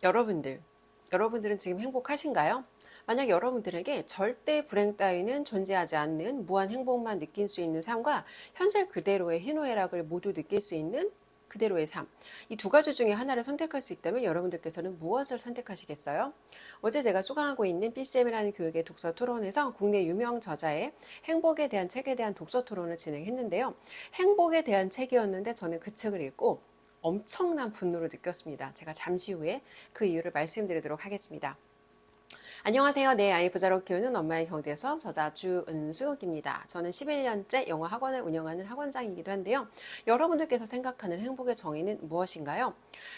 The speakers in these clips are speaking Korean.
여러분들은 지금 행복하신가요? 만약 여러분들에게 절대 불행 따위는 존재하지 않는 무한 행복만 느낄 수 있는 삶과 현실 그대로의 희노애락을 모두 느낄 수 있는 그대로의 삶, 이 두 가지 중에 하나를 선택할 수 있다면 여러분들께서는 무엇을 선택하시겠어요? 어제 제가 수강하고 있는 BCM이라는 교육의 독서 토론에서 국내 유명 저자의 행복에 대한 책에 대한 독서 토론을 진행했는데요. 행복에 대한 책이었는데 저는 그 책을 읽고 엄청난 분노를 느꼈습니다. 제가 잠시 후에 그 이유를 말씀드리도록 하겠습니다. 안녕하세요. 내 아이 부자로 키우는 엄마의 경제수업 저자 주은숙입니다. 저는 11년째 영어 학원을 운영하는 학원장이기도 한데요. 여러분들께서 생각하는 행복의 정의는 무엇인가요?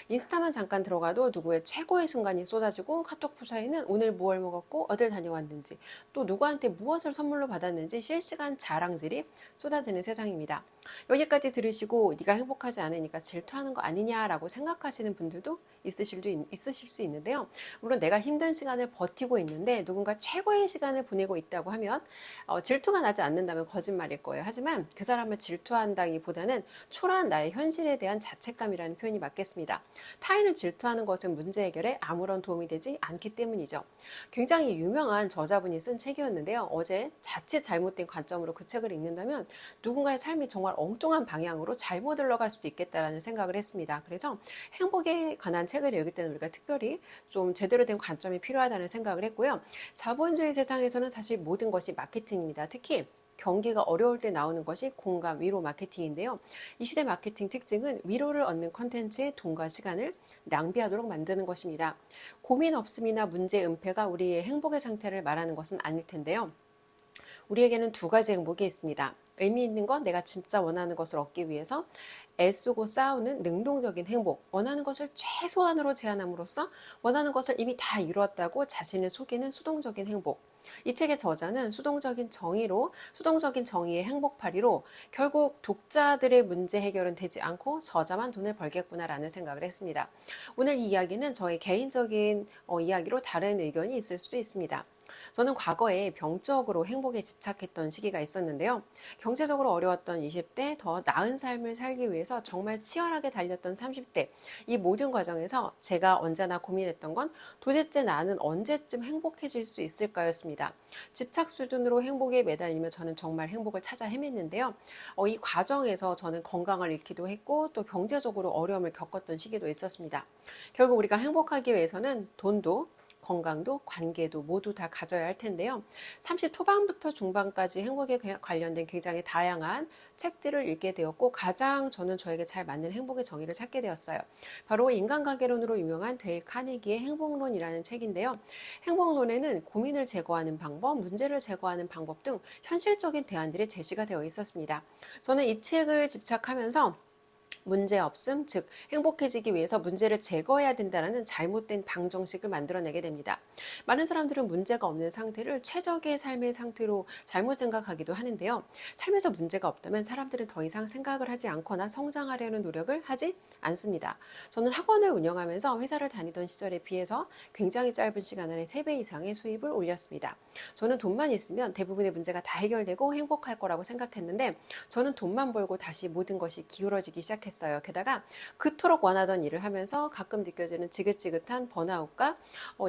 인스타만 잠깐 들어가도 누구의 최고의 순간이 쏟아지고 카톡 프사에는 오늘 무얼 먹었고 어딜 다녀왔는지 또 누구한테 무엇을 선물로 받았는지 실시간 자랑질이 쏟아지는 세상입니다. 여기까지 들으시고 네가 행복하지 않으니까 질투하는 거 아니냐라고 생각하시는 분들도 있으실 수 있는데요. 물론 내가 힘든 시간을 버티고 있는데 누군가 최고의 시간을 보내고 있다고 하면 질투가 나지 않는다면 거짓말일 거예요. 하지만 그 사람을 질투한다기보다는 초라한 나의 현실에 대한 자책감이라는 표현이 맞겠습니다. 타인을 질투하는 것은 문제 해결에 아무런 도움이 되지 않기 때문이죠. 굉장히 유명한 저자분이 쓴 책이었는데요. 어제 자칫 잘못된 관점으로 그 책을 읽는다면 누군가의 삶이 정말 엉뚱한 방향으로 잘못 흘러갈 수도 있겠다라는 생각을 했습니다. 그래서 행복에 관한 책을 읽을 때는 우리가 특별히 좀 제대로 된 관점이 필요하다는 생각을 했고요. 자본주의 세상에서는 사실 모든 것이 마케팅입니다. 특히 경기가 어려울 때 나오는 것이 공감, 위로 마케팅인데요. 이 시대 마케팅 특징은 위로를 얻는 컨텐츠의 돈과 시간을 낭비하도록 만드는 것입니다. 고민 없음이나 문제 은폐가 우리의 행복의 상태를 말하는 것은 아닐 텐데요. 우리에게는 두 가지 행복이 있습니다. 의미 있는 건 내가 진짜 원하는 것을 얻기 위해서 애쓰고 싸우는 능동적인 행복, 원하는 것을 최소한으로 제한함으로써 원하는 것을 이미 다 이루었다고 자신을 속이는 수동적인 행복. 이 책의 저자는 수동적인 정의의 행복파리로 결국 독자들의 문제 해결은 되지 않고 저자만 돈을 벌겠구나라는 생각을 했습니다. 오늘 이 이야기는 저의 개인적인 이야기로 다른 의견이 있을 수도 있습니다. 저는 과거에 병적으로 행복에 집착했던 시기가 있었는데요. 경제적으로 어려웠던 20대, 더 나은 삶을 살기 위해서 정말 치열하게 달렸던 30대, 이 모든 과정에서 제가 언제나 고민했던 건 도대체 나는 언제쯤 행복해질 수 있을까였습니다. 집착 수준으로 행복에 매달리며 저는 정말 행복을 찾아 헤맸는데요. 이 과정에서 저는 건강을 잃기도 했고 또 경제적으로 어려움을 겪었던 시기도 있었습니다. 결국 우리가 행복하기 위해서는 돈도 건강도 관계도 모두 다 가져야 할 텐데요. 30 초반부터 중반까지 행복에 관련된 굉장히 다양한 책들을 읽게 되었고 가장 저는 저에게 잘 맞는 행복의 정의를 찾게 되었어요. 바로 인간관계론으로 유명한 데일 카네기의 행복론이라는 책인데요. 행복론에는 고민을 제거하는 방법, 문제를 제거하는 방법 등 현실적인 대안들이 제시가 되어 있었습니다. 저는 이 책을 집착하면서 문제 없음, 즉 행복해지기 위해서 문제를 제거해야 된다는 잘못된 방정식을 만들어내게 됩니다. 많은 사람들은 문제가 없는 상태를 최적의 삶의 상태로 잘못 생각하기도 하는데요. 삶에서 문제가 없다면 사람들은 더 이상 생각을 하지 않거나 성장하려는 노력을 하지 않습니다. 저는 학원을 운영하면서 회사를 다니던 시절에 비해서 굉장히 짧은 시간 안에 3배 이상의 수입을 올렸습니다. 저는 돈만 있으면 대부분의 문제가 다 해결되고 행복할 거라고 생각했는데 저는 돈만 벌고 다시 모든 것이 기울어지기 시작했어요. 게다가 그토록 원하던 일을 하면서 가끔 느껴지는 지긋지긋한 번아웃과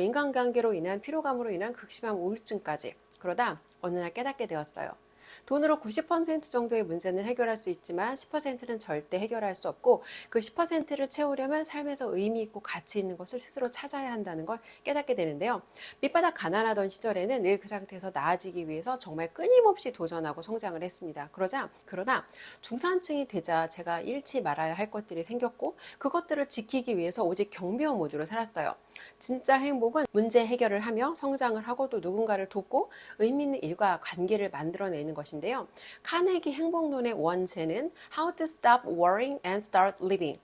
인간관계로 인한 피로감으로 인한 극심한 우울증까지 그러다 어느 날 깨닫게 되었어요. 돈으로 90% 정도의 문제는 해결할 수 있지만 10%는 절대 해결할 수 없고 그 10%를 채우려면 삶에서 의미 있고 가치 있는 것을 스스로 찾아야 한다는 걸 깨닫게 되는데요. 밑바닥 가난하던 시절에는 늘 그 상태에서 나아지기 위해서 정말 끊임없이 도전하고 성장을 했습니다. 그러나 중산층이 되자 제가 잃지 말아야 할 것들이 생겼고 그것들을 지키기 위해서 오직 경비원 모드로 살았어요. 진짜 행복은 문제 해결을 하며 성장을 하고 또 누군가를 돕고 의미 있는 일과 관계를 만들어내는 것인데요. 카네기 행복론의 원제는 How to stop worrying and start living.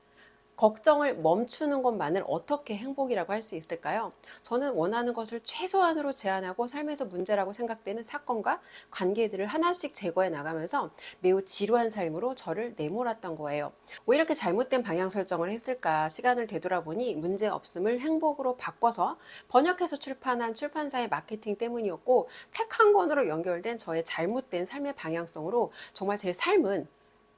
걱정을 멈추는 것만을 어떻게 행복이라고 할 수 있을까요? 저는 원하는 것을 최소한으로 제한하고 삶에서 문제라고 생각되는 사건과 관계들을 하나씩 제거해 나가면서 매우 지루한 삶으로 저를 내몰았던 거예요. 왜 이렇게 잘못된 방향 설정을 했을까? 시간을 되돌아보니 문제 없음을 행복으로 바꿔서 번역해서 출판한 출판사의 마케팅 때문이었고 책 한 권으로 연결된 저의 잘못된 삶의 방향성으로 정말 제 삶은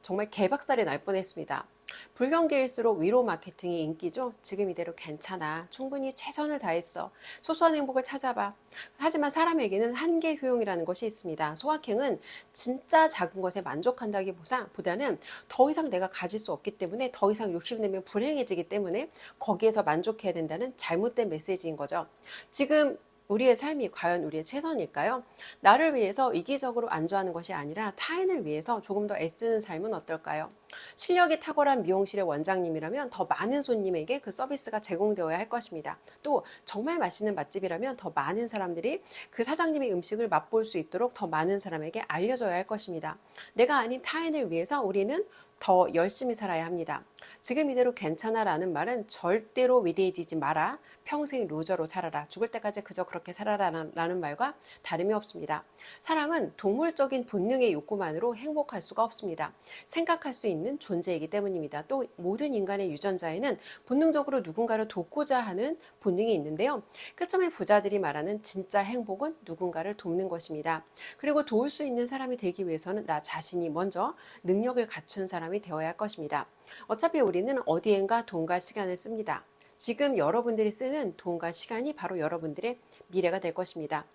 정말 개박살이 날 뻔했습니다. 불경기일수록 위로 마케팅이 인기죠. 지금 이대로 괜찮아. 충분히 최선을 다했어. 소소한 행복을 찾아봐. 하지만 사람에게는 한계 효용이라는 것이 있습니다. 소확행은 진짜 작은 것에 만족한다기보다는 더 이상 내가 가질 수 없기 때문에 더 이상 욕심내면 불행해지기 때문에 거기에서 만족해야 된다는 잘못된 메시지인 거죠. 지금 우리의 삶이 과연 우리의 최선일까요? 나를 위해서 이기적으로 안주하는 것이 아니라 타인을 위해서 조금 더 애쓰는 삶은 어떨까요? 실력이 탁월한 미용실의 원장님이라면 더 많은 손님에게 그 서비스가 제공되어야 할 것입니다. 또 정말 맛있는 맛집이라면 더 많은 사람들이 그 사장님의 음식을 맛볼 수 있도록 더 많은 사람에게 알려져야 할 것입니다. 내가 아닌 타인을 위해서 우리는 더 열심히 살아야 합니다. 지금 이대로 괜찮아라는 말은 절대로 위대해지지 마라. 평생 루저로 살아라. 죽을 때까지 그저 그렇게 살아라라는 말과 다름이 없습니다. 사람은 동물적인 본능의 욕구만으로 행복할 수가 없습니다. 생각할 수 있는 존재이기 때문입니다. 또 모든 인간의 유전자에는 본능적으로 누군가를 돕고자 하는 본능이 있는데요. 끝점의 부자들이 말하는 진짜 행복은 누군가를 돕는 것입니다. 그리고 도울 수 있는 사람이 되기 위해서는 나 자신이 먼저 능력을 갖춘 사람이 되어야 할 것입니다. 어차피 우리는 어디엔가 돈과 시간을 씁니다. 지금 여러분들이 쓰는 돈과 시간이 바로 여러분들의 미래가 될 것입니다.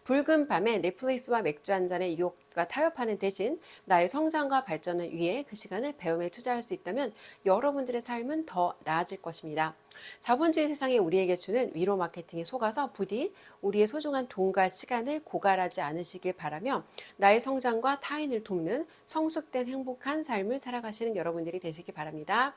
붉은 밤에 넷플릭스와 맥주 한 잔의 유혹과 타협하는 대신 나의 성장과 발전을 위해 그 시간을 배움에 투자할 수 있다면 여러분들의 삶은 더 나아질 것입니다. 자본주의 세상에 우리에게 주는 위로 마케팅에 속아서 부디 우리의 소중한 돈과 시간을 고갈하지 않으시길 바라며 나의 성장과 타인을 돕는 성숙된 행복한 삶을 살아가시는 여러분들이 되시기 바랍니다.